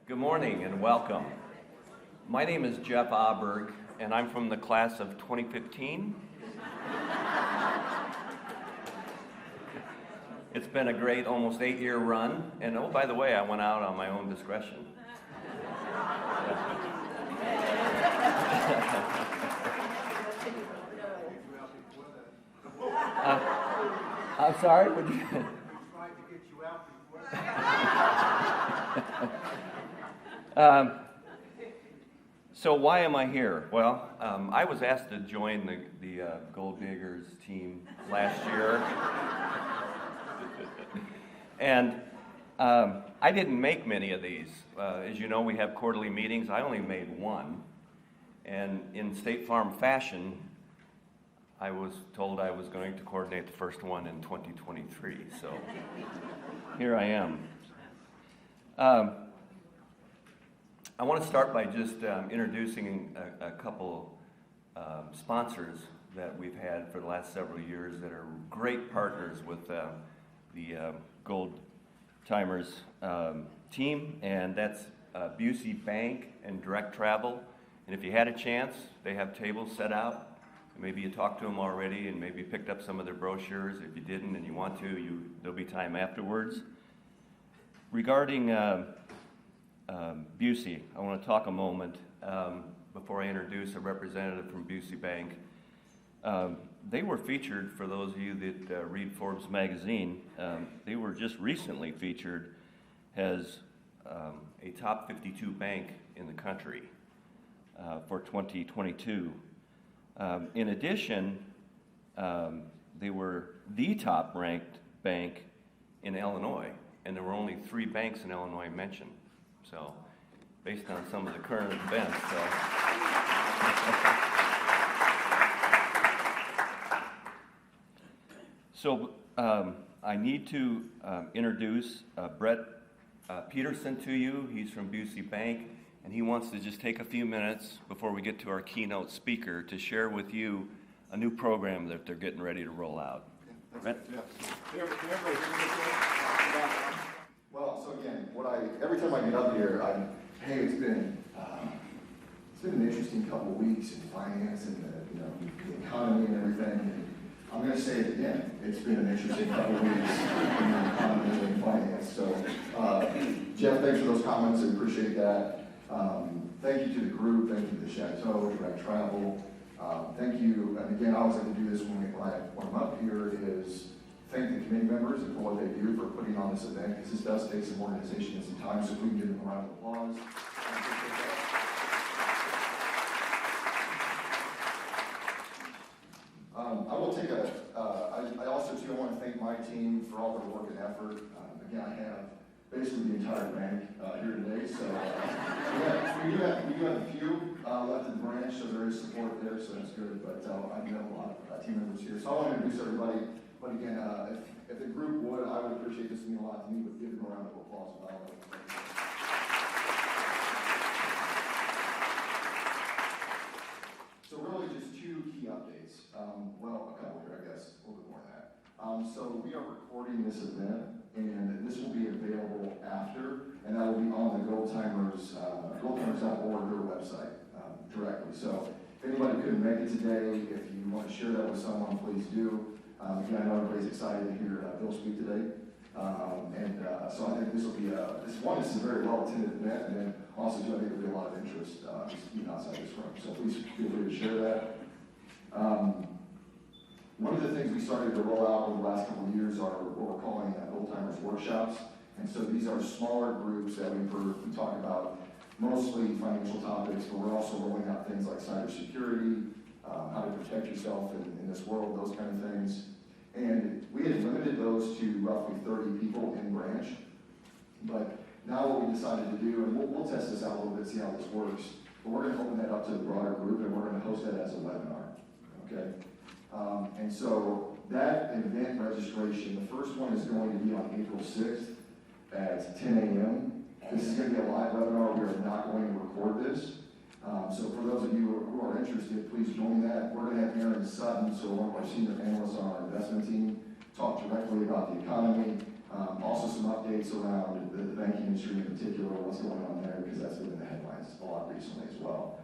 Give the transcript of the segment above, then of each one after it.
Good morning and welcome. My name is Jeff Auberg, and I'm from the class of 2015. It's been a great almost 8-year run, and oh, by the way, I went out on my own discretion. I'm sorry, would you? So why am I here? Well, I was asked to join the Gold Diggers team last year. And I didn't make many of these. As you know, we have quarterly meetings. I only made one. And in State Farm fashion, I was told I was going to coordinate the first one in 2023. So here I am. I want to start by just introducing a couple sponsors that we've had for the last several years that are great partners with the Gold Timers team, and that's Busey Bank and Direct Travel. And if you had a chance, they have tables set out. Maybe you talked to them already and maybe picked up some of their brochures. If you didn't and you want to, there'll be time afterwards. Regarding Busey, I want to talk a moment before I introduce a representative from Busey Bank. They were featured, for those of you that read Forbes magazine, they were just recently featured as a top 52 bank in the country for 2022. In addition, they were the top ranked bank in Illinois, and there were only 3 banks in Illinois mentioned. So, based on some of the current events. So I need to introduce Brett Peterson to you. He's from Busey Bank, and he wants to just take a few minutes before we get to our keynote speaker to share with you a new program that they're getting ready to roll out. Brett? Yeah. Well, so again, every time I get up here, it's been an interesting couple of weeks in finance and the economy and everything. And I'm going to say it again. It's been an interesting couple of weeks in the economy and finance. So, Jeff, thanks for those comments. I appreciate that. Thank you to the group. Thank you to the Chateau, Direct Travel. Thank you. And again, I always like to do this when I'm up here is thank the committee members and for what they do for putting on this event, because this does take some organization and some time, so if we can give them a round of applause. I will take I also too want to thank my team for all their work and effort. Again, I have basically the entire bank here today, so we do have a few left in the branch, so there is support there, so that's good, but I do have a lot of team members here. So I want to introduce everybody. But again, if the group would, I would appreciate this mean a lot to me, but give them a round of applause. So really just 2 key updates. Well, a couple here, I guess, a little bit more than that. So we are recording this event, and this will be available after, and that will be on the goldtimers.org, their website, directly. So if anybody couldn't make it today, if you want to share that with someone, please do. Again, I know everybody's excited to hear Bill speak today. So I think this will be this is a very well-attended event, and then also, I think there'll be a lot of interest just even outside this room. So please feel free to share that. One of the things we started to roll out over the last couple of years are what we're calling Old Timers workshops. And so these are smaller groups that we talk about mostly financial topics, but we're also rolling out things like cybersecurity, how to protect yourself in this world, those kind of things. And we had limited those to roughly 30 people in branch. But now what we decided to do, and we'll test this out a little bit, see how this works, but we're going to open that up to the broader group, and we're going to host that as a webinar. Okay? And so that event registration, the first one is going to be on April 6th at 10 a.m. This is going to be a live webinar. We are not going to record this. So for those of you who are interested, please join that. We're going to have Aaron Sutton, so one of our senior analysts on our investment team, talk directly about the economy. Also some updates around the banking industry in particular, what's going on there. out recently as well.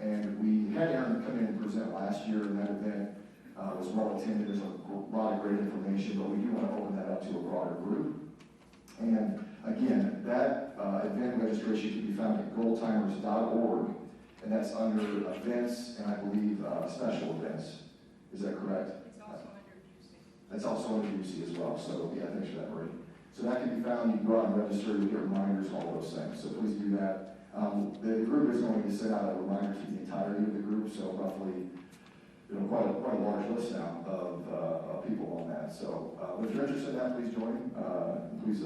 And we had Aaron come in and present last year, and that event was well attended. There's a lot of great information, but we do want to open that up to a broader group. And again, that event registration can be found at goldtimers.org, and that's under events and I believe special events. Is that correct? It's also under UC. That's also under UC as well. So yeah, thanks for that, Marie. So that can be found. You can go out and register. You get reminders, all those things. So please do that. The group is going to send out a reminder to the entirety of the group. So roughly, quite a large list now of people on that. So if you're interested in that, please join. Please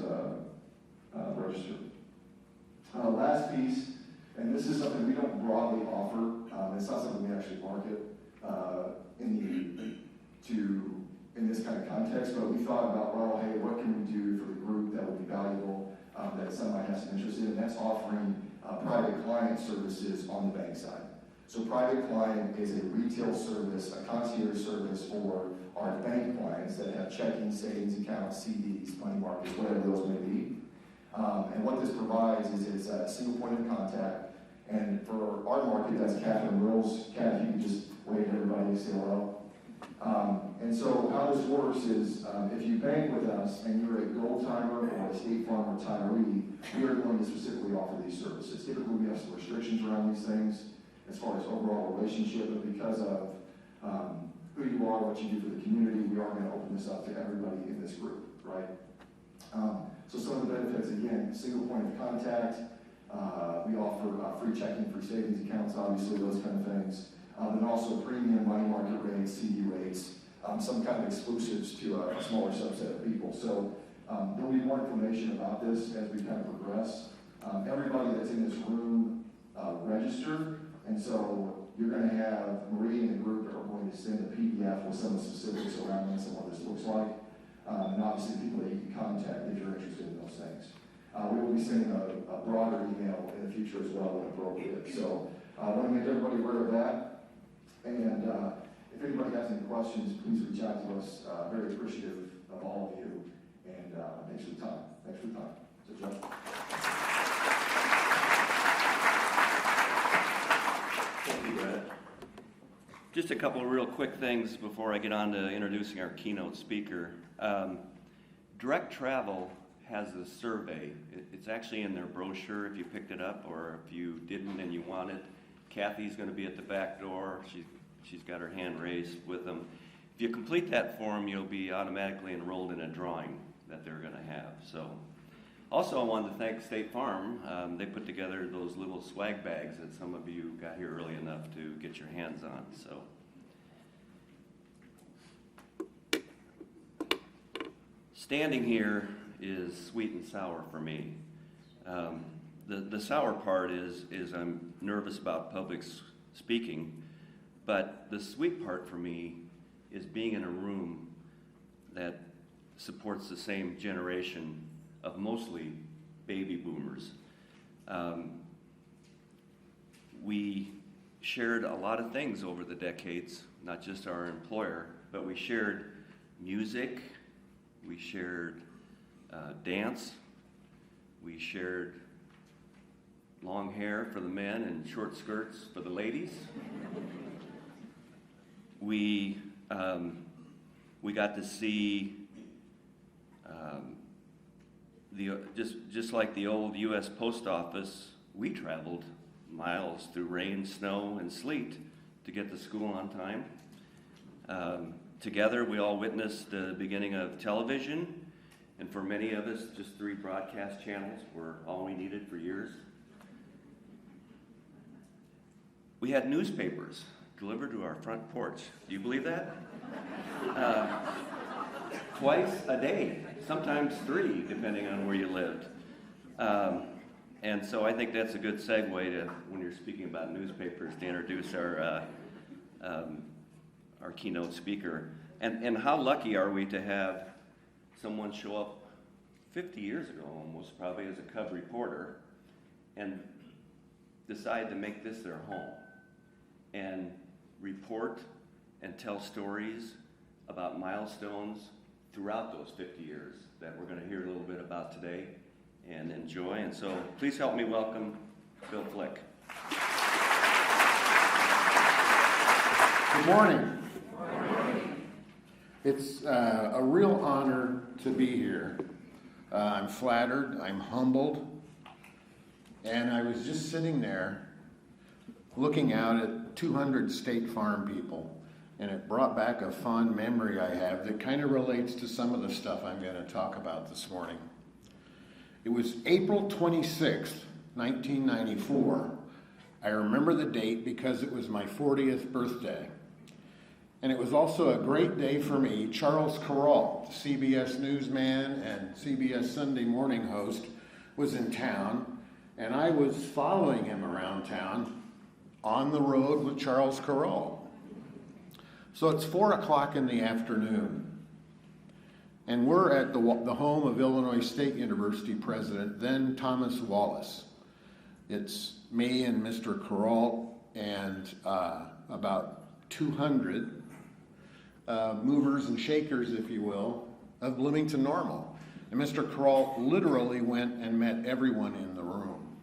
register. Last piece, and this is something we don't broadly offer. It's not something we actually market in this kind of context, but we thought about, well, hey, what can we do for the group that would be valuable, that somebody has some interest in, and that's offering private client services on the bank side. So private client is a retail service, a concierge service for our bank clients that have checking, savings accounts, CDs, money markets, whatever those may be. And what this provides is it's a single point of contact. And for our market, that's Catherine Wills. Kat, if you can just wave to everybody and say hello. And so how this works is if you bank with us and you're a Gold Timer or a State Farm retiree, we are going to specifically offer these services. Typically, we have some restrictions around these things as far as overall relationship, but because of who you are, what you do for the community, we are going to open this up to everybody in this group, right? So some of the benefits, again, single point of contact. We offer free checking, free savings accounts, obviously, those kind of things. And also premium money market rates, CD rates, some kind of exclusives to a smaller subset of people. So there'll be more information about this as we kind of progress. Everybody that's in this room registered, and so you're going to have Marie and the group are going to send a PDF with some of the specifics around this and what this looks like. And obviously people that you can contact if you're interested in those things. We will be sending a broader email in the future as well when appropriate. So I want to make everybody aware of that. And if anybody has any questions, please reach out to us. Very appreciative of all of you. And thanks for the time. Thanks for the time. So, Jeff. Thank you, Brad. Just a couple of real quick things before I get on to introducing our keynote speaker. Direct Travel has a survey. It's actually in their brochure if you picked it up, or if you didn't and you want it. Kathy's going to be at the back door. She's got her hand raised with them. If you complete that form, you'll be automatically enrolled in a drawing that they're going to have. So, also I wanted to thank State Farm. They put together those little swag bags that some of you got here early enough to get your hands on. So. Standing here is sweet and sour for me. The sour part is I'm nervous about public speaking, but the sweet part for me is being in a room that supports the same generation of mostly baby boomers. We shared a lot of things over the decades, not just our employer, but we shared music, we shared dance, we shared long hair for the men and short skirts for the ladies. We got to see just like the old U.S. Post Office. We traveled miles through rain, snow, and sleet to get to school on time. Together, we all witnessed the beginning of television. And for many of us, just 3 broadcast channels were all we needed for years. We had newspapers delivered to our front porch. Do you believe that? Twice a day, sometimes 3, depending on where you lived. And so I think that's a good segue to, when you're speaking about newspapers, to introduce our keynote speaker. And how lucky are we to have someone show up 50 years ago almost, probably as a cub reporter, and decide to make this their home and report and tell stories about milestones throughout those 50 years that we're going to hear a little bit about today and enjoy. And so please help me welcome Bill Flick. Good morning. It's a real honor to be here. I'm flattered, I'm humbled, and I was just sitting there looking out at 200 State Farm people, and it brought back a fond memory I have that kind of relates to some of the stuff I'm going to talk about this morning. It was April 26th, 1994. I remember the date because it was my 40th birthday. And it was also a great day for me. Charles Kuralt, the CBS newsman and CBS Sunday morning host, was in town, and I was following him around town on the road with Charles Kuralt. So it's 4 o'clock in the afternoon, and we're at the home of Illinois State University president, then Thomas Wallace. It's me and Mr. Kuralt and about 200 movers and shakers, if you will, of Bloomington Normal. And Mr. Kuralt literally went and met everyone in the room,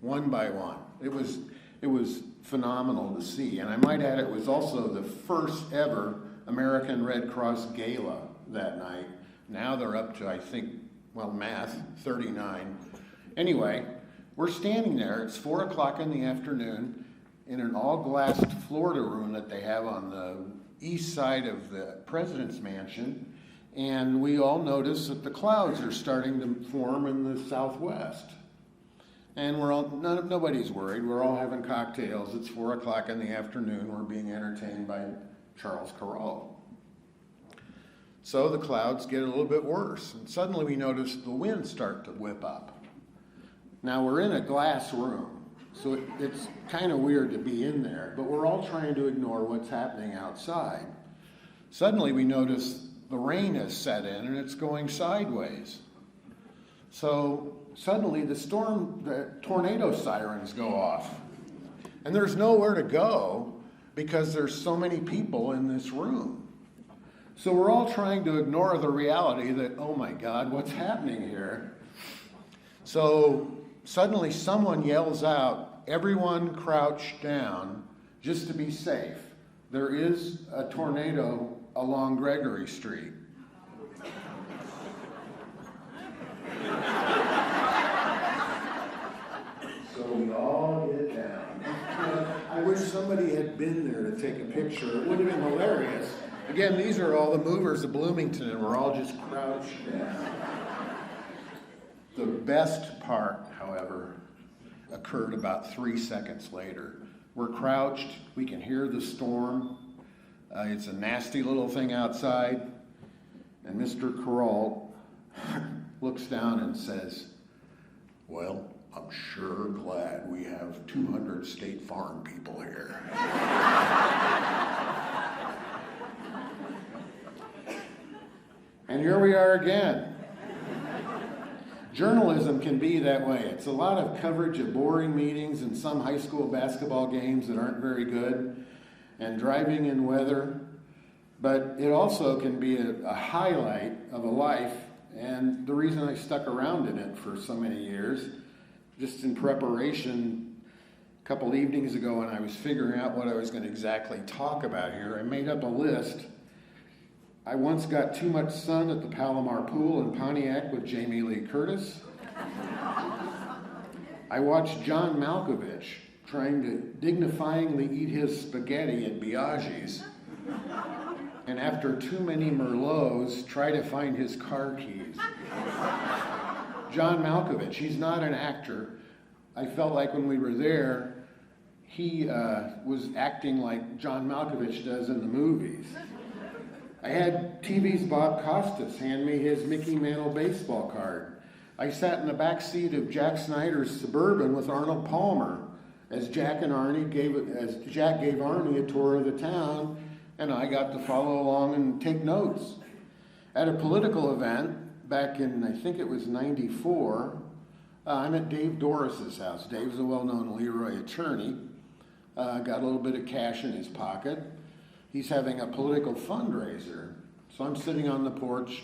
one by one. It was phenomenal to see. And I might add, it was also the first ever American Red Cross gala that night. Now they're up to, I think, well, math, 39. Anyway, we're standing there. It's 4 o'clock in the afternoon in an all-glassed Florida room that they have on the east side of the president's mansion, and we all notice that the clouds are starting to form in the southwest. And nobody's worried. We're all having cocktails. It's 4 o'clock in the afternoon. We're being entertained by Charles Kuralt. So the clouds get a little bit worse, and suddenly we notice the wind start to whip up. Now we're in a glass room, so it's kind of weird to be in there, but we're all trying to ignore what's happening outside. Suddenly we notice the rain has set in and it's going sideways. So suddenly the tornado sirens go off. And there's nowhere to go because there's so many people in this room. So we're all trying to ignore the reality that, oh my God, what's happening here? So suddenly someone yells out, everyone crouch down just to be safe. There is a tornado along Gregory Street. So we all get down. I wish somebody had been there to take a picture. It would have been hilarious. Again, these are all the movers of Bloomington, and we're all just crouched down. The best part, however, occurred about 3 seconds later. We're crouched, we can hear the storm. It's a nasty little thing outside. And Mr. Kuralt looks down and says, well, I'm sure glad we have 200 State Farm people here. And here we are again. Journalism can be that way. It's a lot of coverage of boring meetings and some high school basketball games that aren't very good, and driving in weather. But it also can be a highlight of a life, and the reason I stuck around in it for so many years, just in preparation, a couple evenings ago when I was figuring out what I was going to exactly talk about here, I made up a list. I once got too much sun at the Palomar Pool in Pontiac with Jamie Lee Curtis. I watched John Malkovich trying to dignifyingly eat his spaghetti at Biaggi's, and after too many Merlots, try to find his car keys. John Malkovich, he's not an actor. I felt like when we were there, he was acting like John Malkovich does in the movies. I had TV's Bob Costas hand me his Mickey Mantle baseball card. I sat in the back seat of Jack Snyder's Suburban with Arnold Palmer as Jack gave Arnie a tour of the town, and I got to follow along and take notes. At a political event back in, I think it was 94, I'm at Dave Doris's house. Dave's a well-known Leroy attorney. Got a little bit of cash in his pocket. He's having a political fundraiser. So I'm sitting on the porch,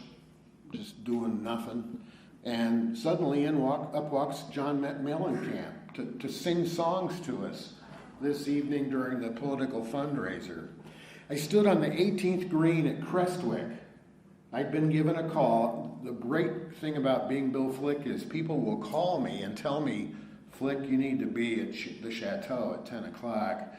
just doing nothing. And suddenly up walks John Mellencamp to sing songs to us this evening during the political fundraiser. I stood on the 18th green at Crestwick. I'd been given a call. The great thing about being Bill Flick is people will call me and tell me, Flick, you need to be at the Chateau at 10 o'clock.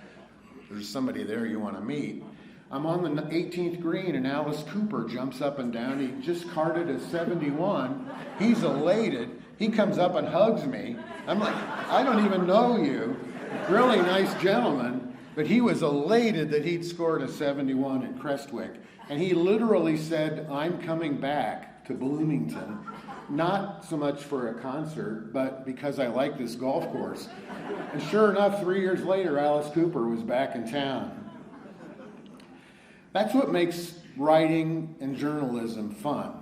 There's somebody there you want to meet. I'm on the 18th green and Alice Cooper jumps up and down. He just carded a 71. He's elated. He comes up and hugs me. I'm like, I don't even know you. Really nice gentleman. But he was elated that he'd scored a 71 at Crestwick. And he literally said, I'm coming back to Bloomington, not so much for a concert, but because I like this golf course. And sure enough, 3 years later, Alice Cooper was back in town. That's what makes writing and journalism fun.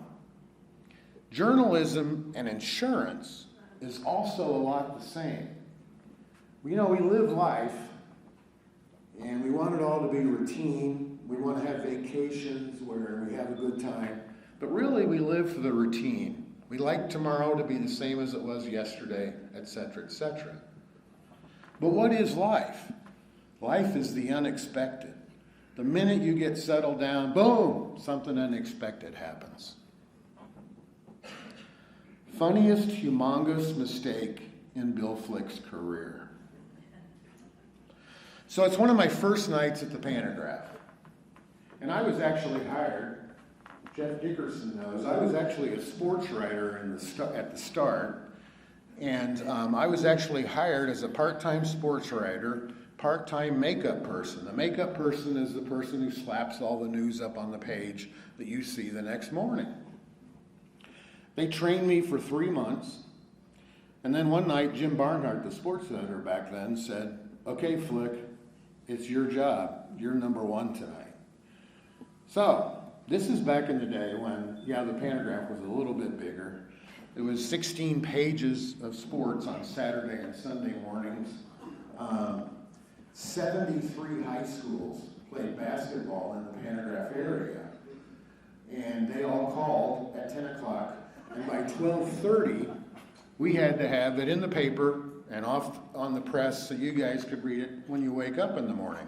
Journalism and insurance is also a lot the same. You know, we live life, and we want it all to be routine. We want to have vacations where we have a good time. But really, we live for the routine. We like tomorrow to be the same as it was yesterday, etc., etc. But what is life? Life is the unexpected. The minute you get settled down, boom, something unexpected happens. Funniest humongous mistake in Bill Flick's career. So it's one of my first nights at the Pantograph. And I was actually hired, Jeff Dickerson knows, I was actually a sports writer at the start. And I was actually hired as a part-time sports writer, part-time makeup person. The makeup person is the person who slaps all the news up on the page that you see the next morning. They trained me for 3 months, and then one night Jim Barnhart, the sports editor back then, said, okay, Flick, it's your job. You're number one tonight. So this is back in the day when, the Pantograph was a little bit bigger. It was 16 pages of sports on Saturday and Sunday mornings. 73 high schools played basketball in the Pantograph area. And they all called at 10 o'clock. And by 12:30, we had to have it in the paper and off on the press so you guys could read it when you wake up in the morning.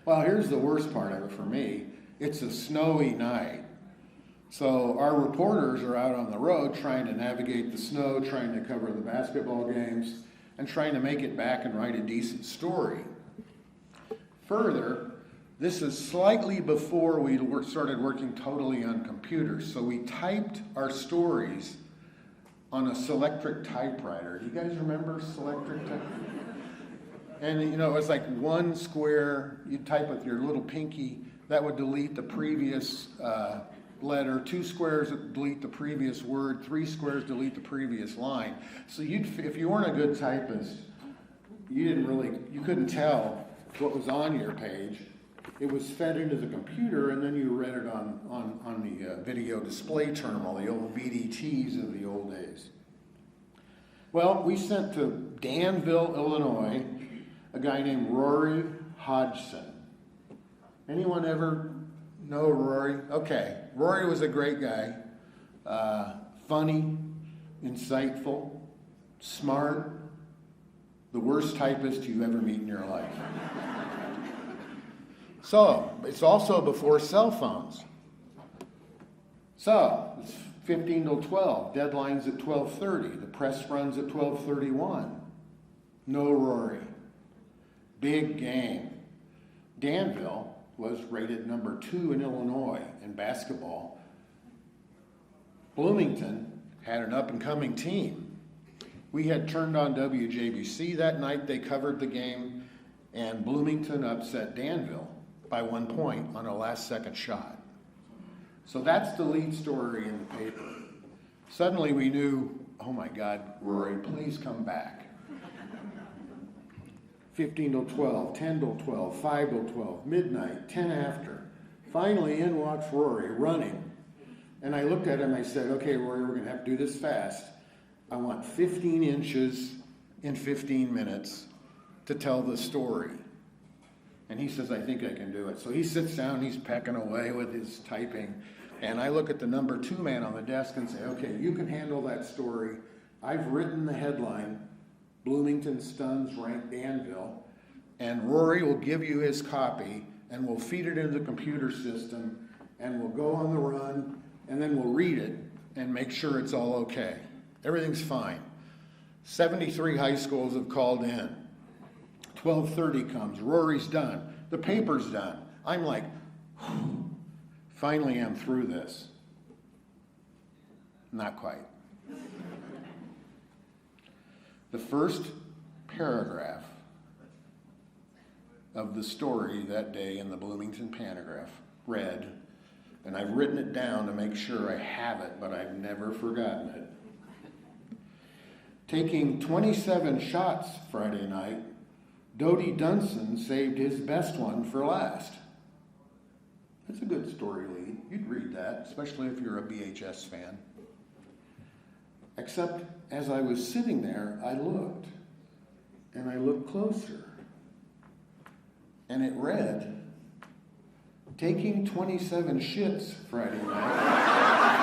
Well, here's the worst part of it for me. It's a snowy night. So our reporters are out on the road trying to navigate the snow, trying to cover the basketball games, and trying to make it back and write a decent story. Further, this is slightly before we started working totally on computers, so we typed our stories on a Selectric typewriter. Do you guys remember Selectric typewriter? And it was like one square, you type with your little pinky, that would delete the previous letter, 2 squares delete the previous word, 3 squares delete the previous line. So if you weren't a good typist, you couldn't tell what was on your page. It was fed into the computer, and then you read it on the video display terminal, the old VDTs of the old days. Well, we sent to Danvers, Illinois, a guy named Rory Hodgson. Anyone ever know Rory? Okay, Rory was a great guy, funny, insightful, smart, the worst typist you ever meet in your life. So, it's also before cell phones. So, it's 15 till 12, deadline's at 12:30, the press runs at 12:31. No Rory. Big game. Danville was rated number 2 in Illinois in basketball. Bloomington had an up-and-coming team. We had turned on WJBC that night. They covered the game, and Bloomington upset Danville by 1 point on a last-second shot. So that's the lead story in the paper. Suddenly we knew, oh my God, Rory, please come back. 15 till 12, 10 till 12, 5 till 12, midnight, 10 after. Finally in walks Rory, running. And I looked at him, I said, okay, Rory, we're gonna have to do this fast. I want 15 inches in 15 minutes to tell the story. And he says, I think I can do it. So he sits down, he's pecking away with his typing. And I look at the number 2 man on the desk and say, okay, you can handle that story. I've written the headline, Bloomington stuns ranked Danville, and Rory will give you his copy, and we'll feed it into the computer system, and we'll go on the run, and then we'll read it and make sure it's all okay. Everything's fine. 73 high schools have called in. 12:30 comes, Rory's done, the paper's done. I'm like, finally I'm through this. Not quite. The first paragraph of the story that day in the Bloomington Panagraph read, and I've written it down to make sure I have it, but I've never forgotten it. Taking 27 shots Friday night, Dodie Dunson saved his best one for last. That's a good story lead. You'd read that, especially if you're a BHS fan. Except as I was sitting there, I looked, and I looked closer. And it read, taking 27 shits Friday night.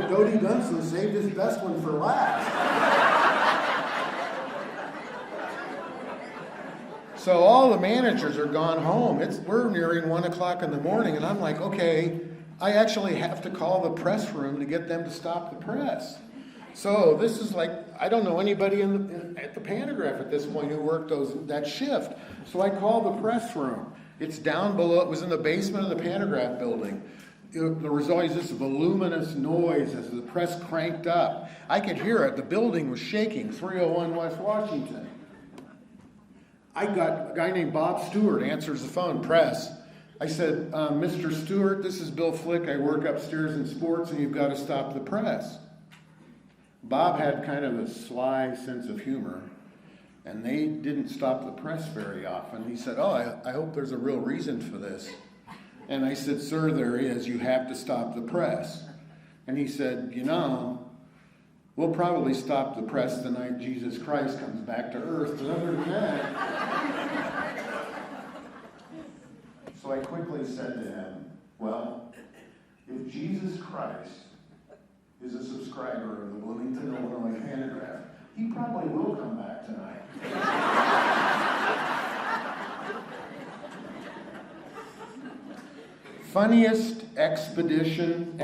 Dodie Dunson saved his best one for last. So all the managers are gone home. We're nearing 1 o'clock in the morning, and I'm like, okay, I actually have to call the press room to get them to stop the press. So this is like, I don't know anybody at the Panagraph at this point who worked that shift. So I call the press room. It's down below, it was in the basement of the Panagraph building. There was always this voluminous noise as the press cranked up. I could hear it. The building was shaking, 301 West Washington. I got a guy named Bob Stewart answers the phone, press. I said, Mr. Stewart, this is Bill Flick. I work upstairs in sports, and you've got to stop the press. Bob had kind of a sly sense of humor, and they didn't stop the press very often. He said, I hope there's a real reason for this. And I said, sir, there is. You have to stop the press. And he said, we'll probably stop the press the night Jesus Christ comes back to earth, but other than that. So I quickly said to him, well, if Jesus Christ is a subscriber of the Bloomington and Normal Panagraph, he probably will come back tonight. Funniest exhibition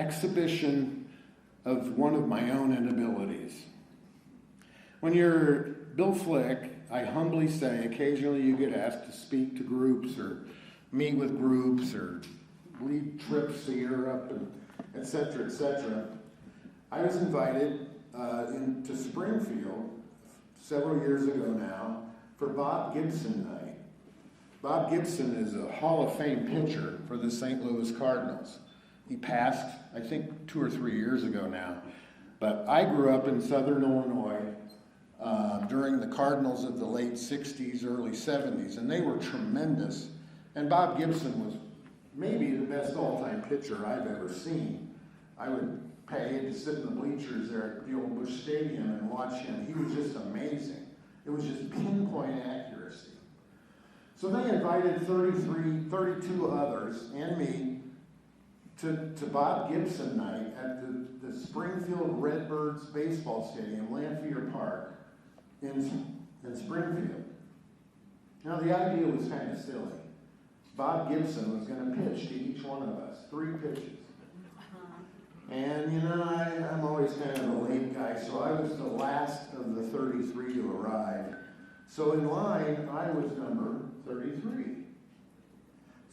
of one of my own inabilities. When you're Bill Flick, I humbly say, occasionally you get asked to speak to groups or meet with groups or lead trips to Europe, and et cetera, et cetera. I was invited into Springfield several years ago now for Bob Gibson night. Bob Gibson is a Hall of Fame pitcher for the St. Louis Cardinals. He passed, I think, 2 or 3 years ago now. But I grew up in Southern Illinois during the Cardinals of the late 60s, early 70s, and they were tremendous. And Bob Gibson was maybe the best all-time pitcher I've ever seen. I would pay to sit in the bleachers there at the old Busch Stadium and watch him. He was just amazing. It was just pinpoint accuracy. So they invited 32 others and me to Bob Gibson night at the Springfield Redbirds baseball stadium, Lanphier Park, in Springfield. Now the idea was kind of silly. Bob Gibson was going to pitch to each one of us, 3 pitches. And I'm always kind of a late guy, so I was the last of the 33 to arrive. So in line, I was number 33.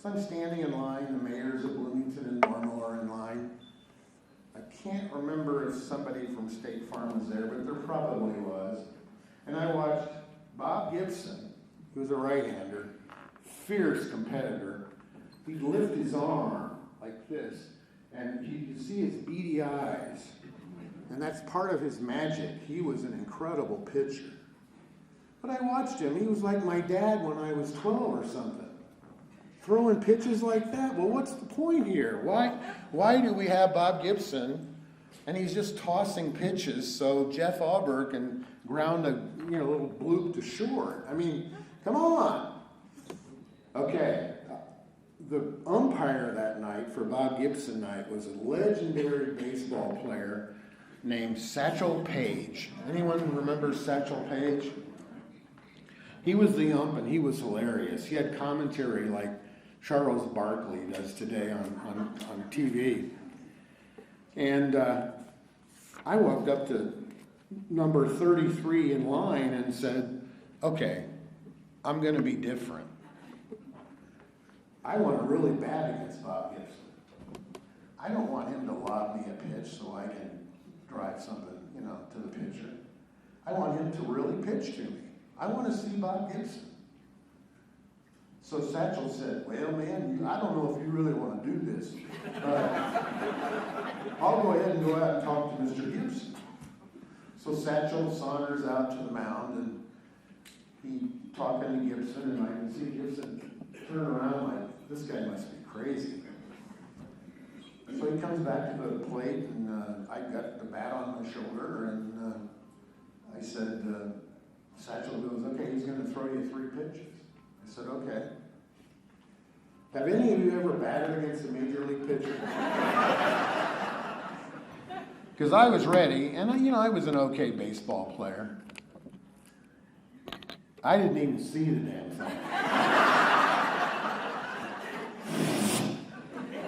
So I'm standing in line, the mayors of Bloomington and Normal are in line. I can't remember if somebody from State Farm was there, but there probably was. And I watched Bob Gibson, who was a right-hander, fierce competitor. He'd lift his arm like this, and you could see his beady eyes. And that's part of his magic. He was an incredible pitcher. But I watched him. He was like my dad when I was 12 or something. Throwing pitches like that. Well, what's the point here? Why do we have Bob Gibson and he's just tossing pitches so Jeff Auber can ground a little bloop to short? I mean, come on. Okay. The umpire that night for Bob Gibson night was a legendary baseball player named Satchel Paige. Anyone remember Satchel Paige? He was the ump and he was hilarious. He had commentary like Charles Barkley does today on TV. And I walked up to number 33 in line and said, okay, I'm going to be different. I want to really bat against Bob Gibson. I don't want him to lob me a pitch so I can drive something, to the pitcher. I want him to really pitch to me. I want to see Bob Gibson. So Satchel said, well, man, I don't know if you really want to do this, but I'll go ahead and go out and talk to Mr. Gibson. So Satchel saunters out to the mound, and he talking to Gibson, and I can see Gibson turn around like, this guy must be crazy. So he comes back to the plate, and I got the bat on my shoulder, and I said, Satchel goes, okay, he's going to throw you 3 pitches. I said, okay. Have any of you ever batted against a major league pitcher? Because I was ready, and I was an okay baseball player. I didn't even see the damn thing.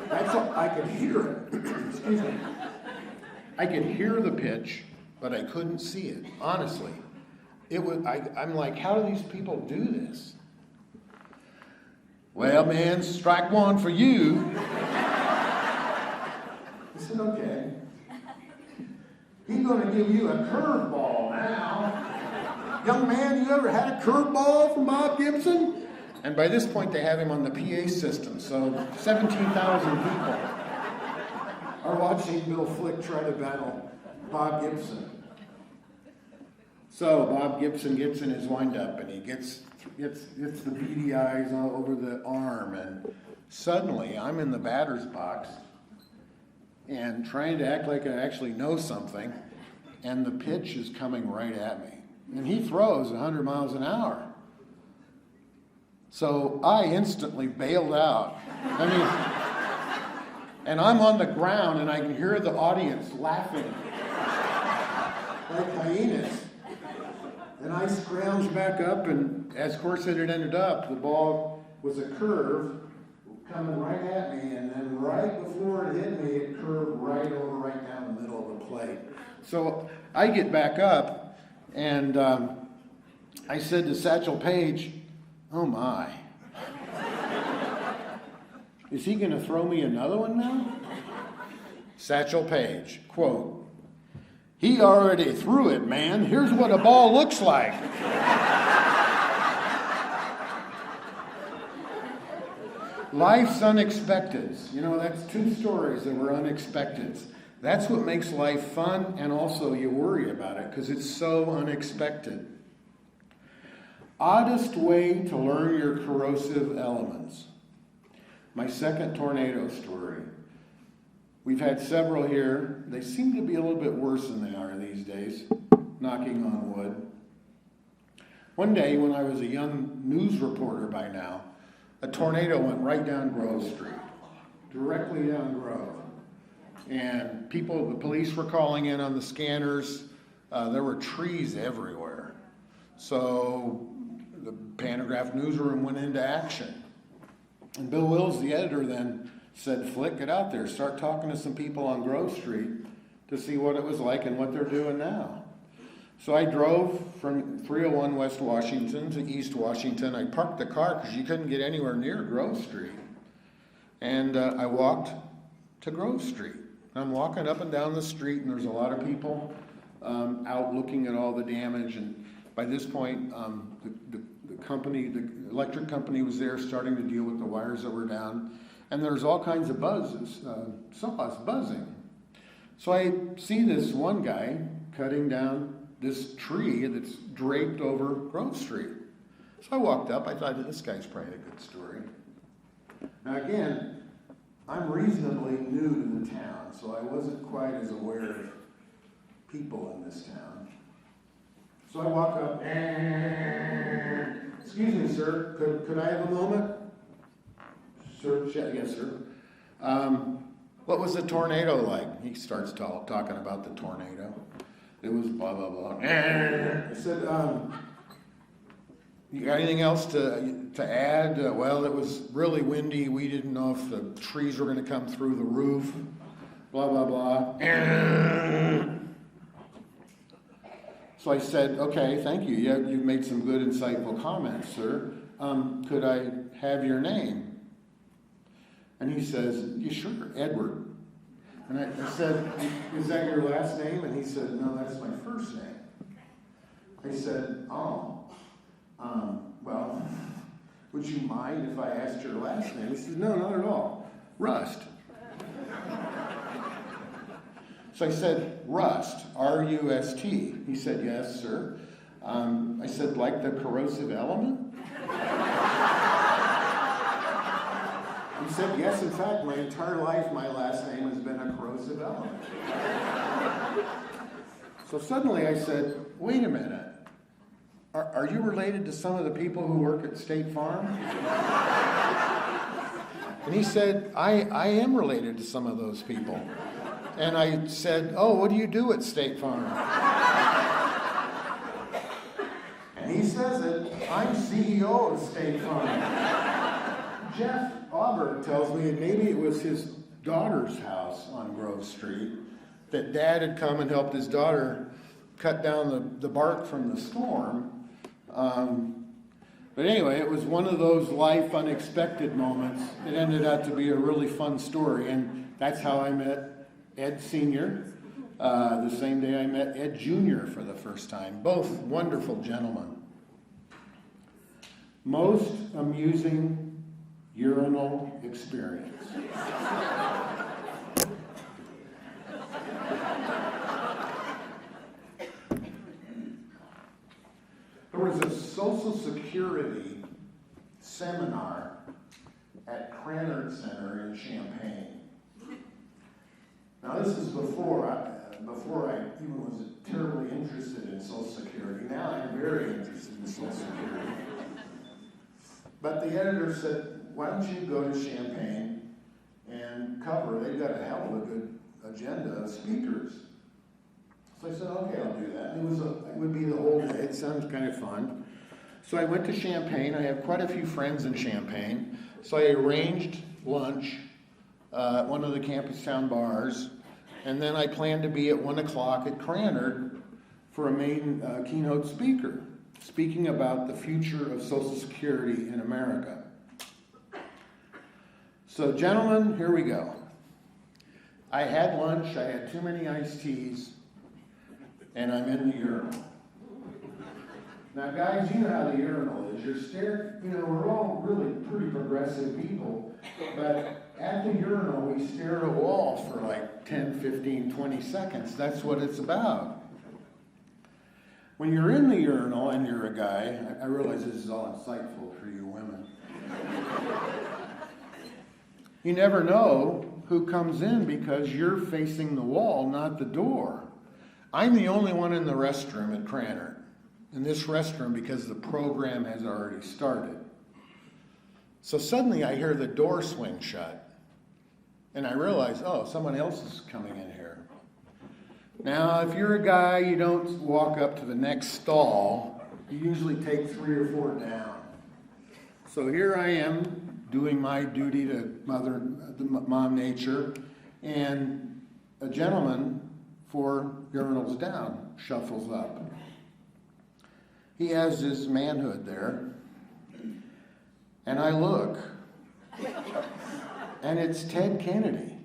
That's all, I could hear it. Excuse me. I could hear the pitch, but I couldn't see it. Honestly, I'm like, how do these people do this? Well, man, strike 1 for you. I said, okay. He's going to give you a curveball now. Young man, you ever had a curveball from Bob Gibson? And by this point, they have him on the PA system, so 17,000 people are watching Bill Flick try to battle Bob Gibson. So Bob Gibson gets in his windup, and he gets the beady eyes all over the arm, and suddenly I'm in the batter's box and trying to act like I actually know something, and the pitch is coming right at me. And he throws 100 miles an hour. So I instantly bailed out. And I'm on the ground, and I can hear the audience laughing like hyenas. And I scrounged back up, and as of course it had ended up, the ball was a curve coming right at me, and then right before it hit me, it curved right down the middle of the plate. So I get back up, and I said to Satchel Paige, oh my, is he going to throw me another one now? Satchel Paige, quote, he already threw it, man. Here's what a ball looks like. Life's unexpected. That's 2 stories that were unexpected. That's what makes life fun, and also you worry about it because it's so unexpected. Oddest way to learn your corrosive elements. My second tornado story. We've had several here. They seem to be a little bit worse than they are these days, knocking on wood. One day when I was a young news reporter by now, a tornado went right down Grove Street, directly down Grove. And the police were calling in on the scanners. There were trees everywhere. So the Pantograph newsroom went into action. And Bill Wills, the editor, then said, Flick, get out there, start talking to some people on Grove Street to see what it was like and what they're doing now. So I drove from 301 West Washington to East Washington. I parked the car because you couldn't get anywhere near Grove Street. And I walked to Grove Street. I'm walking up and down the street, and there's a lot of people out looking at all the damage. And by this point, the electric company was there starting to deal with the wires that were down. And there's all kinds of buzzes, buzzing. So I see this one guy cutting down this tree that's draped over Grove Street. So I walked up. I thought, this guy's probably a good story. Now again, I'm reasonably new to the town, so I wasn't quite as aware of people in this town. So I walk up, excuse me, sir, could I have a moment? Sir, yes, sir. what was the tornado like? He starts talking about the tornado. It was blah, blah, blah. I said, you got anything else to add? Well, it was really windy. We didn't know if the trees were going to come through the roof. Blah, blah, blah. So I said, okay, thank you. You've made some good, insightful comments, sir. Could I have your name? And he says, yeah, sure, Edward. And I said, is that your last name? And he said, no, that's my first name. I said, oh, well, would you mind if I asked your last name? He said, no, not at all. Rust. So I said, Rust, R-U-S-T. He said, yes, sir. I said, like the corrosive element? He said, yes, in fact, my entire life, my last name has been a corrosive element. So suddenly I said, wait a minute. Are you related to some of the people who work at State Farm? And he said, I am related to some of those people. And I said, oh, what do you do at State Farm? And he says it, I'm CEO of State Farm. Jeff Auburn tells me maybe it was his daughter's house on Grove Street that Dad had come and helped his daughter cut down the bark from the storm. But anyway, it was one of those life unexpected moments. It ended up to be a really fun story, and that's how I met Ed Sr. The same day I met Ed Jr. for the first time. Both wonderful gentlemen. Most amusing urinal experience. There was a Social Security seminar at Cranard Center in Champaign. Now this is before I even was terribly interested in Social Security. Now I'm very interested in Social Security. But the editor said, why don't you go to Champaign and cover? They've got a hell of a good agenda of speakers. So I said, okay, I'll do that. And it would be the whole day. It sounds kind of fun. So I went to Champaign. I have quite a few friends in Champaign. So I arranged lunch at one of the campus town bars. And then I planned to be at 1 o'clock at Cranard for a main keynote speaker, speaking about the future of Social Security in America. So gentlemen, here we go. I had lunch, I had too many iced teas, and I'm in the urinal. Now guys, you know how the urinal is. You're staring, we're all really pretty progressive people, but at the urinal we stare at a wall for like 10, 15, 20 seconds. That's what it's about. When you're in the urinal and you're a guy, I realize this is all insightful for you women. You never know who comes in because you're facing the wall, not the door. I'm the only one in the restroom at Cranard. In this restroom because the program has already started. So suddenly I hear the door swing shut. And I realize, oh, someone else is coming in here. Now, if you're a guy, you don't walk up to the next stall. You usually take 3 or 4 down. So here I am doing my duty to Mom Nature, and a gentleman 4 urinals down shuffles up. He has his manhood there, and I look, and it's Ted Kennedy.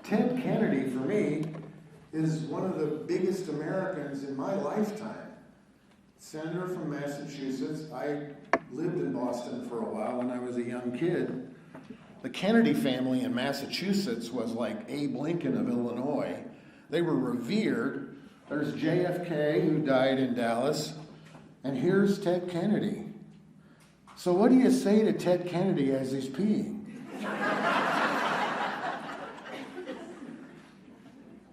Ted Kennedy, for me, is one of the biggest Americans in my lifetime. Senator from Massachusetts. I lived in Boston for a while when I was a young kid. The Kennedy family in Massachusetts was like Abe Lincoln of Illinois. They were revered. There's JFK, who died in Dallas, and here's Ted Kennedy. So what do you say to Ted Kennedy as he's peeing?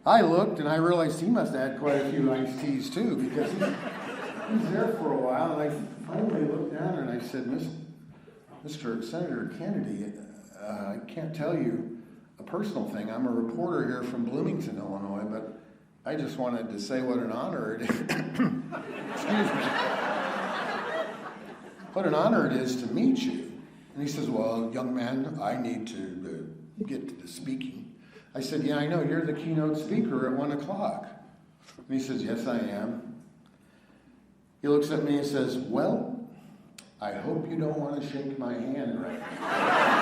I looked and I realized he must have had quite a few iced teas too, because he's there for a while, and I finally looked down and I said, Mr. Senator Kennedy, I can't tell you a personal thing. I'm a reporter here from Bloomington, Illinois, but I just wanted to say what an honor it is. Excuse me. What an honor it is to meet you. And he says, well, young man, I need to get to the speaking. I said, yeah, I know, you're the keynote speaker at 1 o'clock. And he says, yes, I am. He looks at me and says, well, I hope you don't want to shake my hand right now.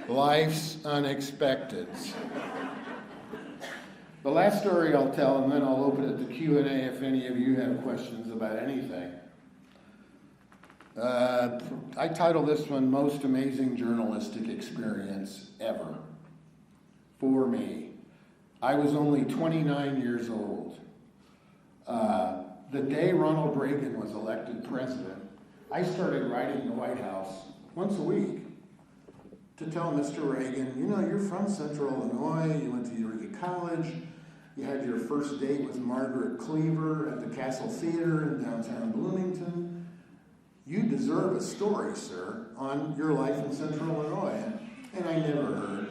Life's unexpected. The last story I'll tell, and then I'll open it to Q&A if any of you have questions about anything. I title this one, Most Amazing Journalistic Experience Ever. For me. I was only 29 years old. The day Ronald Reagan was elected president, I started writing the White House once a week to tell Mr. Reagan, you know, you're from Central Illinois, you went to Eureka College, you had your first date with Margaret Cleaver at the Castle Theater in downtown Bloomington. You deserve a story, sir, on your life in Central Illinois. And I never heard.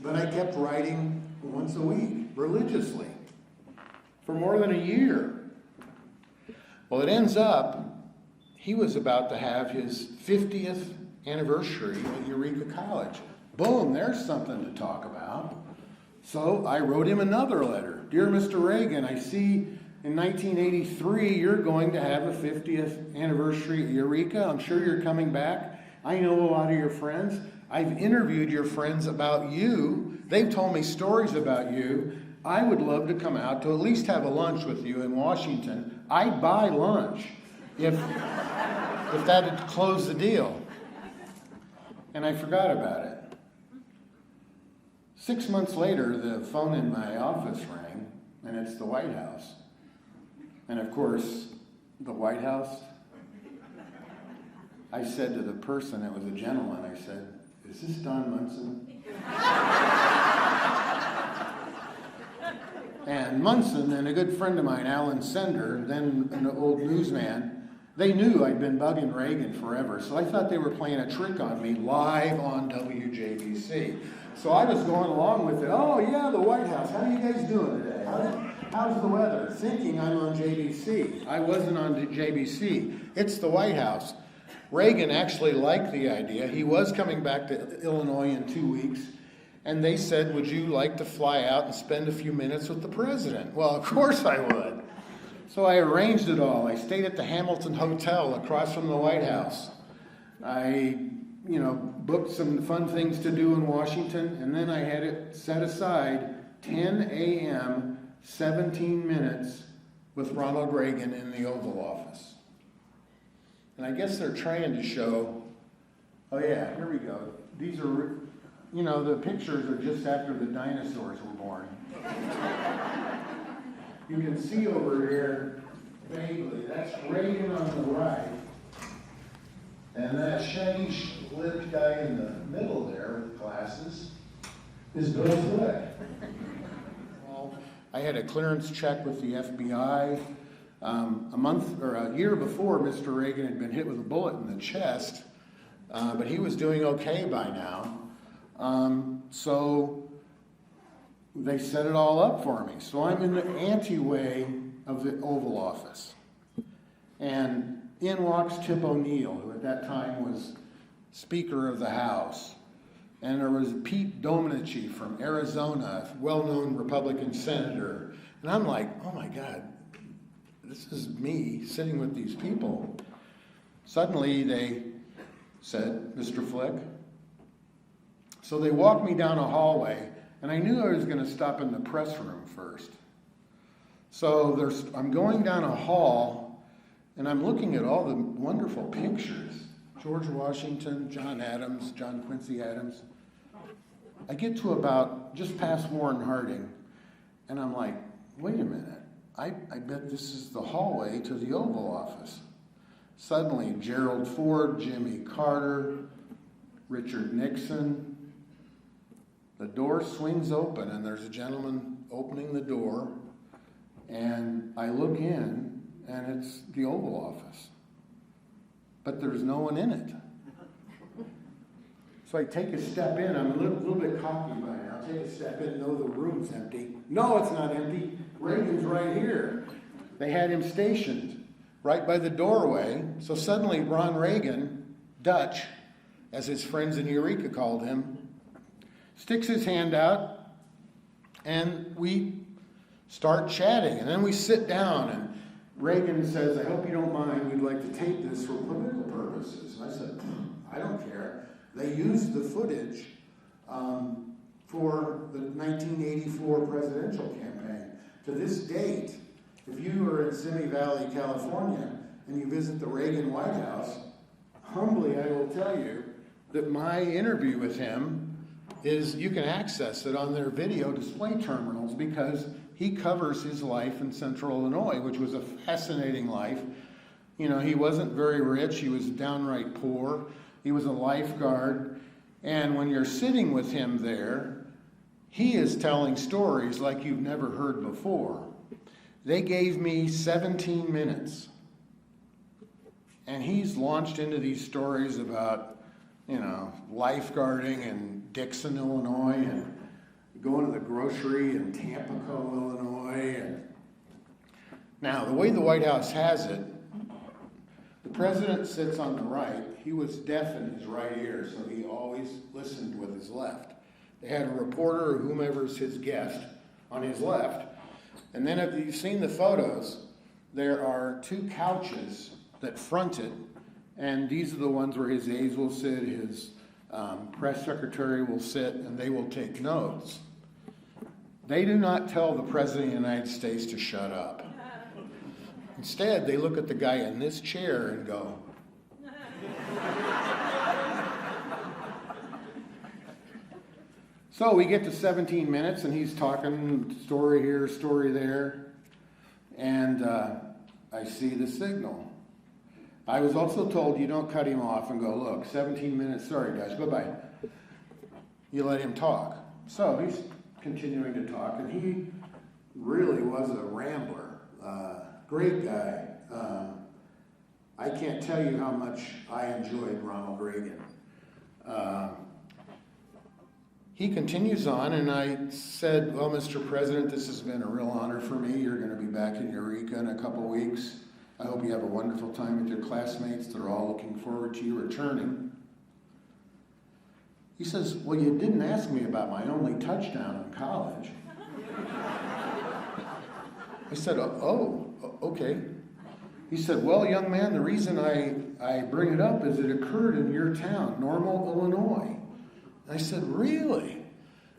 But I kept writing once a week, religiously, for more than a year. Well, it ends up, he was about to have his 50th anniversary at Eureka College. Boom, there's something to talk about. So I wrote him another letter. Dear Mr. Reagan, I see in 1983 you're going to have a 50th anniversary at Eureka. I'm sure you're coming back. I know a lot of your friends. I've interviewed your friends about you. They've told me stories about you. I would love to come out to at least have a lunch with you in Washington. I'd buy lunch if that had closed the deal. And I forgot about it. 6 months later, the phone in my office rang, and it's the White House. And of course, the White House, I said to the person, it was a gentleman, I said, is this Don Munson? And Munson and a good friend of mine, Alan Sender, then an old newsman, they knew I'd been bugging Reagan forever, so I thought they were playing a trick on me live on WJBC. So I was going along with it. Oh yeah, the White House, how are you guys doing today? How's the weather? Thinking I'm on JBC. I wasn't on JBC. It's the White House. Reagan actually liked the idea. He was coming back to Illinois in 2 weeks. And they said, would you like to fly out and spend a few minutes with the president? Well, of course I would. So I arranged it all. I stayed at the Hamilton Hotel across from the White House. I, booked some fun things to do in Washington, and then I had it set aside 10 a.m., 17 minutes with Ronald Reagan in the Oval Office. And I guess they're trying to show, oh yeah, here we go. These are, the pictures are just after the dinosaurs were born. You can see over here, vaguely, that's Reagan on the right. And that shaggy-lipped guy in the middle there with glasses is Bill Flick. Well, I had a clearance check with the FBI. A year before, Mr. Reagan had been hit with a bullet in the chest, but he was doing okay by now. So they set it all up for me. So I'm in the anteway of the Oval Office. And in walks Tip O'Neill, who at that time was Speaker of the House. And there was Pete Domenici from Arizona, a well-known Republican senator. And I'm like, oh my God, this is me sitting with these people. Suddenly they said, Mr. Flick. So they walked me down a hallway, and I knew I was going to stop in the press room first. So I'm going down a hall, and I'm looking at all the wonderful pictures. George Washington, John Adams, John Quincy Adams. I get to about just past Warren Harding, and I'm like, wait a minute. I bet this is the hallway to the Oval Office. Suddenly, Gerald Ford, Jimmy Carter, Richard Nixon. The door swings open, and there's a gentleman opening the door, and I look in, and it's the Oval Office. but there's no one in it. So I take a step in. I'm a little bit cocky by now. I take a step in, know the room's empty. No, it's not empty. Reagan's right here. They had him stationed right by the doorway. So suddenly Ron Reagan, Dutch, as his friends in Eureka called him, sticks his hand out, and we start chatting. And then we sit down, and Reagan says, "I hope you don't mind, we'd like to tape this for political purposes." And I said, "I don't care." They used the footage for the 1984 presidential campaign. To this date, if you are in Simi Valley, California, and you visit the Reagan White House, humbly I will tell you that my interview with him is, you can access it on their video display terminals, because he covers his life in Central Illinois, which was a fascinating life. You know, he wasn't very rich, he was downright poor. He was a lifeguard, and when you're sitting with him there, he is telling stories like you've never heard before. They gave me 17 minutes, and he's launched into these stories about, you know, lifeguarding in Dixon, Illinois, and going to the grocery in Tampico, Illinois. And now, the way the White House has it, the president sits on the right. He was deaf in his right ear, so he always listened with his left. They had a reporter or whomever's his guest on his left. And then if you've seen the photos, there are two couches that front it, and these are the ones where his aides will sit, his press secretary will sit, and they will take notes. They do not tell the President of the United States to shut up. Instead, they look at the guy in this chair and go, so we get to 17 minutes, and he's talking story here, story there, and I see the signal. I was also told you don't cut him off and go, look, 17 minutes, sorry guys, goodbye. You let him talk. So he's continuing to talk, and he really was a rambler. Great guy. I can't tell you how much I enjoyed Ronald Reagan. He continues on, and I said, well, Mr. President, this has been a real honor for me. You're going to be back in Eureka in a couple weeks. I hope you have a wonderful time with your classmates. They're all looking forward to you returning. He says, well, you didn't ask me about my only touchdown in college. I said, oh, okay. He said, well, young man, the reason I bring it up is it occurred in your town, Normal, Illinois. I said, really?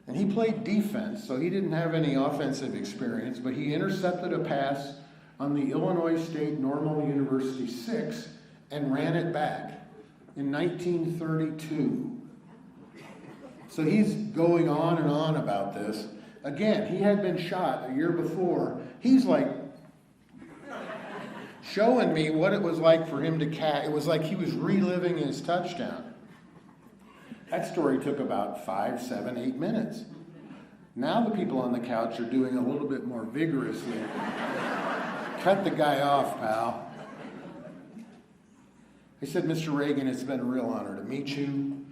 And he played defense, so he didn't have any offensive experience, but he intercepted a pass on the Illinois State Normal University 6 and ran it back in 1932. So he's going on and on about this. Again, he had been shot a year before. He's like showing me what it was like for him to catch. It was like he was reliving his touchdown. That story took about 5, 7, 8 minutes. Now the people on the couch are doing a little bit more vigorously. Cut the guy off, pal. I said, Mr. Reagan, it's been a real honor to meet you.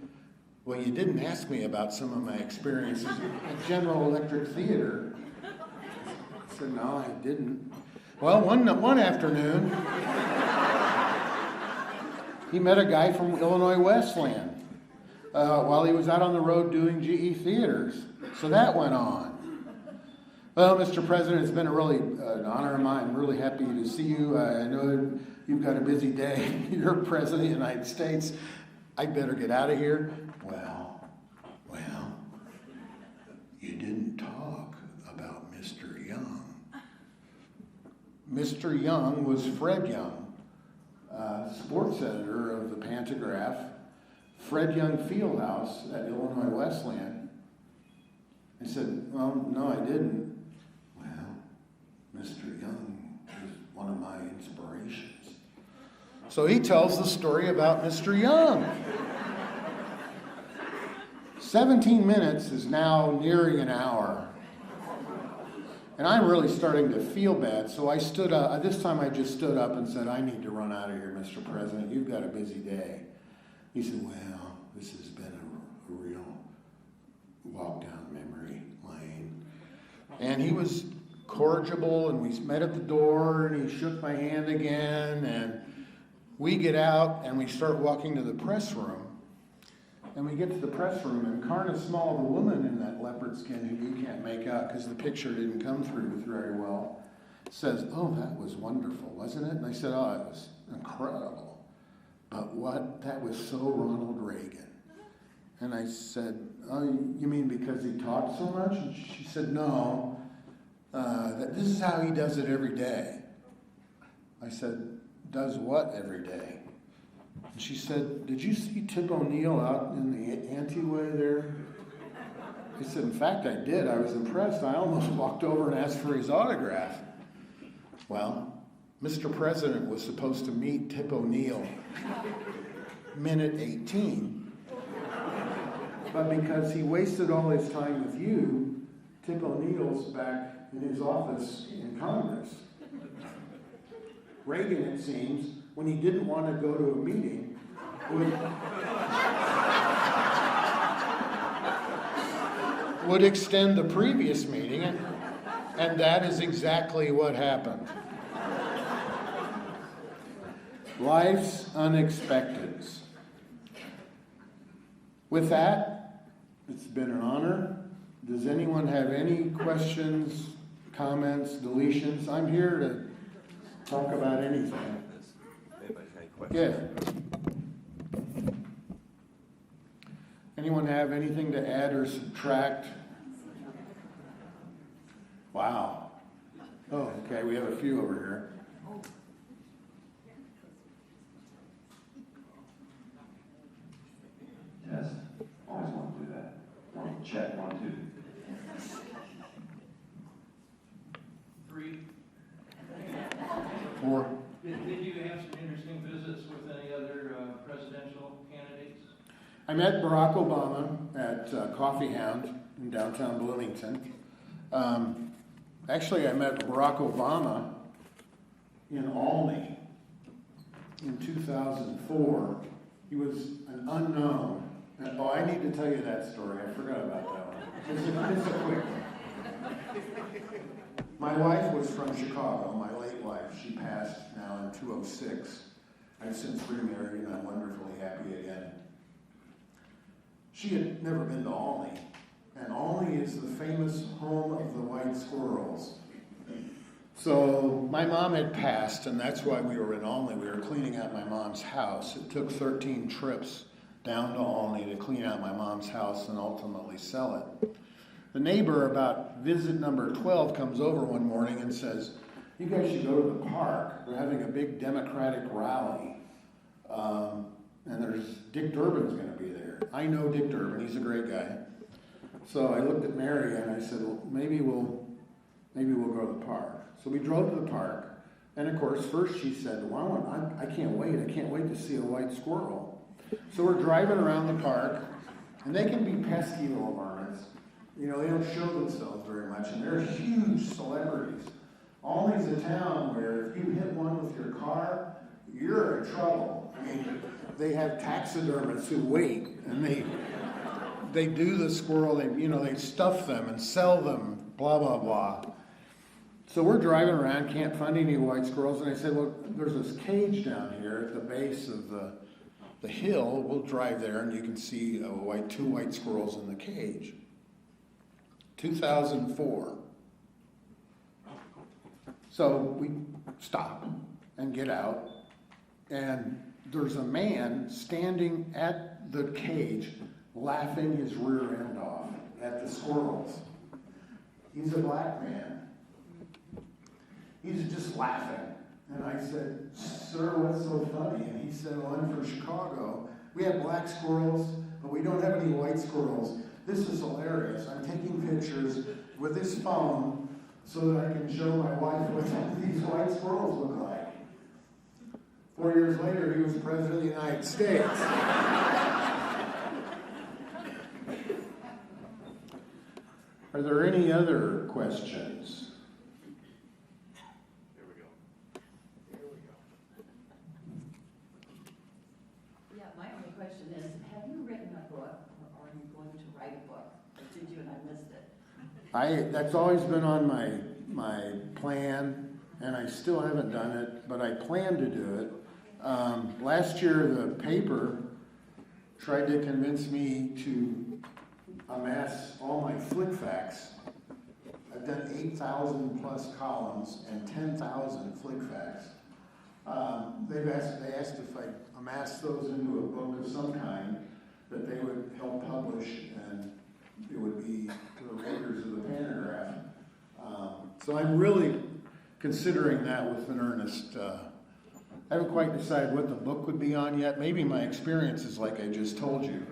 Well, you didn't ask me about some of my experiences at General Electric Theater. I said, no, I didn't. Well, one afternoon, he met a guy from Illinois Westland while he was out on the road doing GE theaters. So that went on. Well, Mr. President, it's been an honor of mine. I'm really happy to see you. I know you've got a busy day. You're President of the United States. I'd better get out of here. Well, you didn't talk about Mr. Young. Mr. Young was Fred Young, sports editor of the Pantograph, Fred Young Fieldhouse at Illinois Wesleyan. I said, well, no, I didn't. Well, Mr. Young is one of my inspirations. So he tells the story about Mr. Young. 17 minutes is now nearing an hour. And I'm really starting to feel bad, so I stood up. This time I just stood up and said, I need to run out of here, Mr. President. You've got a busy day. He said, well, this has been a real walk down memory lane. And he was cordial, and we met at the door, and he shook my hand again, and we get out, and we start walking to the press room. And we get to the press room, and Karna Small, the woman in that leopard skin who you can't make out because the picture didn't come through very well, says, oh, that was wonderful, wasn't it? And I said, oh, it was incredible. But what? That was so Ronald Reagan. And I said, oh, you mean because he talked so much? And she said, no, this is how he does it every day. I said, does what every day? And she said, did you see Tip O'Neill out in the anteway there? I said, in fact, I did. I was impressed. I almost walked over and asked for his autograph. Well, Mr. President was supposed to meet Tip O'Neill minute 18. But because he wasted all his time with you, Tip O'Neill's back in his office in Congress. Reagan, it seems, when he didn't want to go to a meeting, would extend the previous meeting, and that is exactly what happened. Life's unexpecteds. With that, it's been an honor. Does anyone have any questions, comments, deletions? I'm here to talk about anything. Yeah. Anyone have anything to add or subtract? Wow. Oh, okay, we have a few over here. Test. Always want to do that. Check 1, 2. 3. 4. Did you have some interesting visits with any other presidential candidates? I met Barack Obama at Coffee Hound in downtown Bloomington. Actually, I met Barack Obama in Albany in 2004. He was an unknown. Oh, I need to tell you that story. I forgot about that one. It's a quick one. My wife was from Chicago, my late wife. She passed now in 2006. I've since remarried, and I'm wonderfully happy again. She had never been to Albany, and Albany is the famous home of the white squirrels. So my mom had passed, and that's why we were in Albany. We were cleaning out my mom's house. It took 13 trips down to Albany to clean out my mom's house and ultimately sell it. The neighbor about visit number 12 comes over one morning and says, you guys should go to the park. They're having a big Democratic rally. And there's Dick Durbin's going to be there. I know Dick Durbin. He's a great guy. So I looked at Mary and I said, well, maybe we'll go to the park. So we drove to the park. And of course, first she said, wow, I can't wait. I can't wait to see a white squirrel. So we're driving around the park, and they can be pesky little varmints. You know, they don't show themselves very much, and they're huge celebrities. Albany's a town where if you hit one with your car, you're in trouble. I mean, they have taxidermists who wait, and they do the squirrel. They stuff them and sell them. Blah blah blah. So we're driving around, can't find any white squirrels, and I said, well, there's this cage down here at the base of the hill. We'll drive there, and you can see two white squirrels in the cage. 2004. So we stop and get out, and there's a man standing at the cage laughing his rear end off at the squirrels. He's a black man. He's just laughing. And I said, sir, what's so funny? And he said, well, I'm from Chicago. We have black squirrels, but we don't have any white squirrels. This is hilarious. I'm taking pictures with this phone so that I can show my wife what these white squirrels look like. 4 years later, he was president of the United States. Are there any other questions? book, or are you going to write a book? Or did you and I missed it? That's always been on my plan, and I still haven't done it, but I plan to do it. Last year, the paper tried to convince me to amass all my flick facts. I've done 8,000 plus columns and 10,000 flick facts. They asked if I'd amass those into a book of some kind that they would help publish, and it would be to the readers of the Pantograph. So I'm really considering that with an earnest. I haven't quite decided what the book would be on yet. Maybe my experiences like I just told you,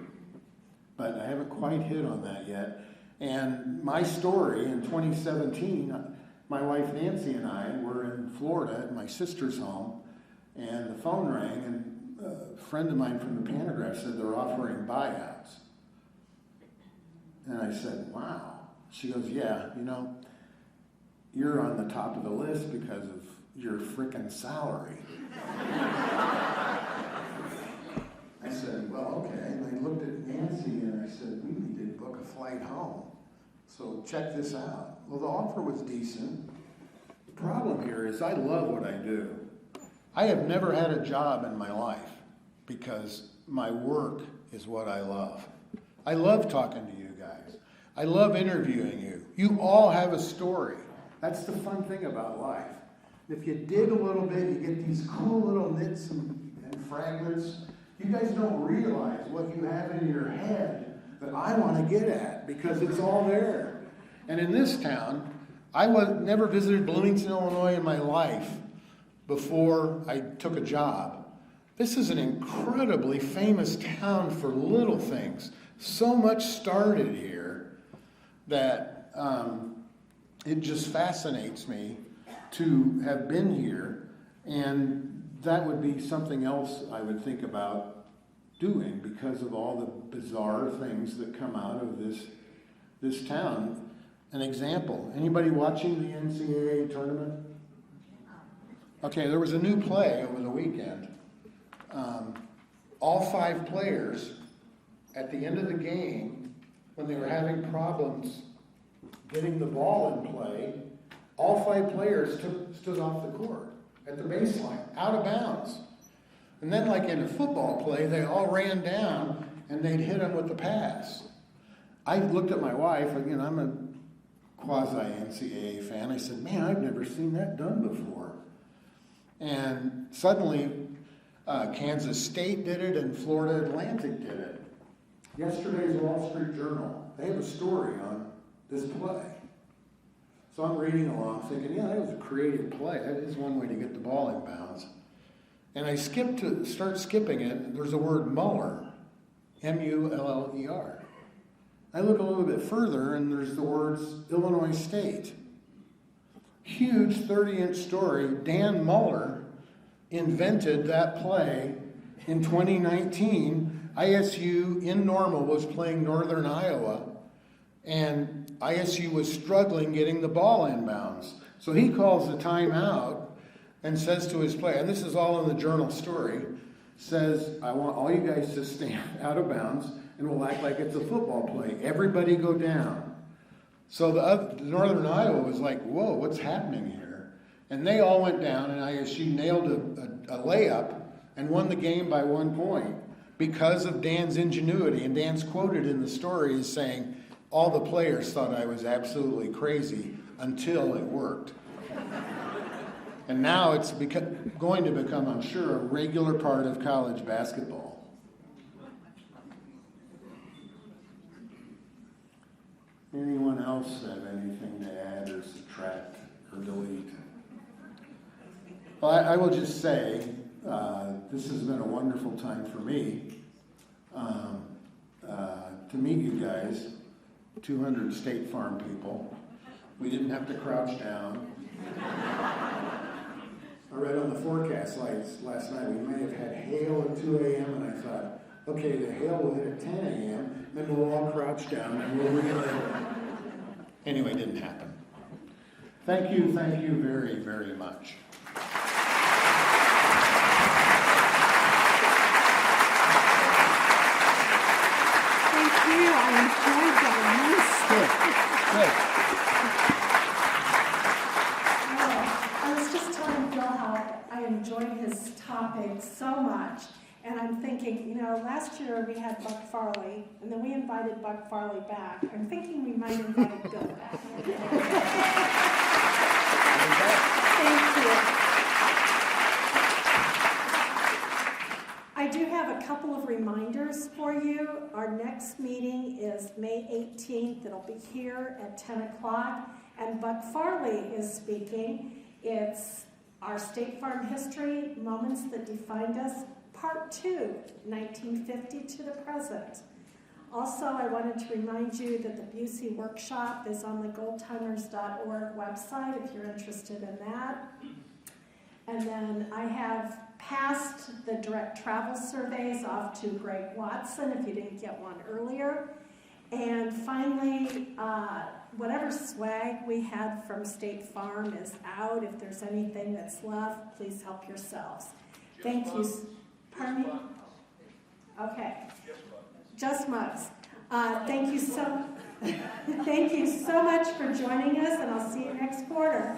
but I haven't quite hit on that yet. And my story in 2017, my wife Nancy and I were in Florida at my sister's home, and the phone rang, and a friend of mine from the Pantograph said they're offering buyouts. And I said, wow. She goes, yeah, you're on the top of the list because of your frickin' salary. I said, well, okay. And I looked at Nancy and I said, we need to book a flight home. So check this out. Well, the offer was decent. The problem here is I love what I do. I have never had a job in my life because my work is what I love. I love talking to you guys. I love interviewing you. You all have a story. That's the fun thing about life. If you dig a little bit, you get these cool little nits and fragments. You guys don't realize what you have in your head that I want to get at because it's all there. And in this town, I never visited Bloomington, Illinois in my life before I took a job. This is an incredibly famous town for little things. So much started here that it just fascinates me to have been here, and that would be something else I would think about doing because of all the bizarre things that come out of this town. An example, anybody watching the NCAA tournament? Okay, there was a new play over the weekend. All 5 players, at the end of the game, when they were having problems getting the ball in play, all 5 players stood off the court at the baseline, out of bounds. And then like in a football play, they all ran down and they'd hit them with the pass. I looked at my wife, again, I'm a quasi-NCAA fan. I said, man, I've never seen that done before. And suddenly, Kansas State did it and Florida Atlantic did it. Yesterday's Wall Street Journal, they have a story on this play. So I'm reading along thinking, yeah, that was a creative play. That is one way to get the ball in bounds. And I start skipping it, and there's the word Muller, M-U-L-L-E-R. I look a little bit further, and there's the words Illinois State. Huge 30-inch story. Dan Muller invented that play in 2019. ISU in Normal was playing Northern Iowa, and ISU was struggling getting the ball in bounds. So he calls the timeout and says to his player, and this is all in the Journal story, says, I want all you guys to stand out of bounds and we'll act like it's a football play. Everybody go down. So the Northern Iowa was like, whoa, what's happening here? And they all went down, and ISU nailed a layup and won the game by 1 point because of Dan's ingenuity. And Dan's quoted in the story as saying, all the players thought I was absolutely crazy until it worked. And now it's going to become, I'm sure, a regular part of college basketball. Anyone else have anything to add or subtract or delete? Well, I will just say, this has been a wonderful time for me to meet you guys, 200 State Farm people. We didn't have to crouch down. I read on the forecast lights last night, we may have had hail at 2 a.m. and I thought, okay, the hail will hit at 10 a.m., then we'll all crouch down and we'll relay. Anyway, it didn't happen. Thank you very, very much. you. I enjoyed that immensely. I was just telling Bill how I enjoyed his topic so much. And I'm thinking, you know, last year we had Buck Farley, and then we invited Buck Farley back. I'm thinking we might invite Bill back. Thank you. I do have a couple of reminders for you. Our next meeting is May 18th. It'll be here at 10 o'clock. And Buck Farley is speaking. It's our State Farm History, Moments That Defined Us, Part 2, 1950 to the present. Also, I wanted to remind you that the Busey workshop is on the goldtimers.org website if you're interested in that. And then I have passed the direct travel surveys off to Greg Watson if you didn't get one earlier. And finally, whatever swag we had from State Farm is out. If there's anything that's left, please help yourselves. Thank you. Pardon me? Okay. Just mugs. Thank you so much for joining us, and I'll see you next quarter.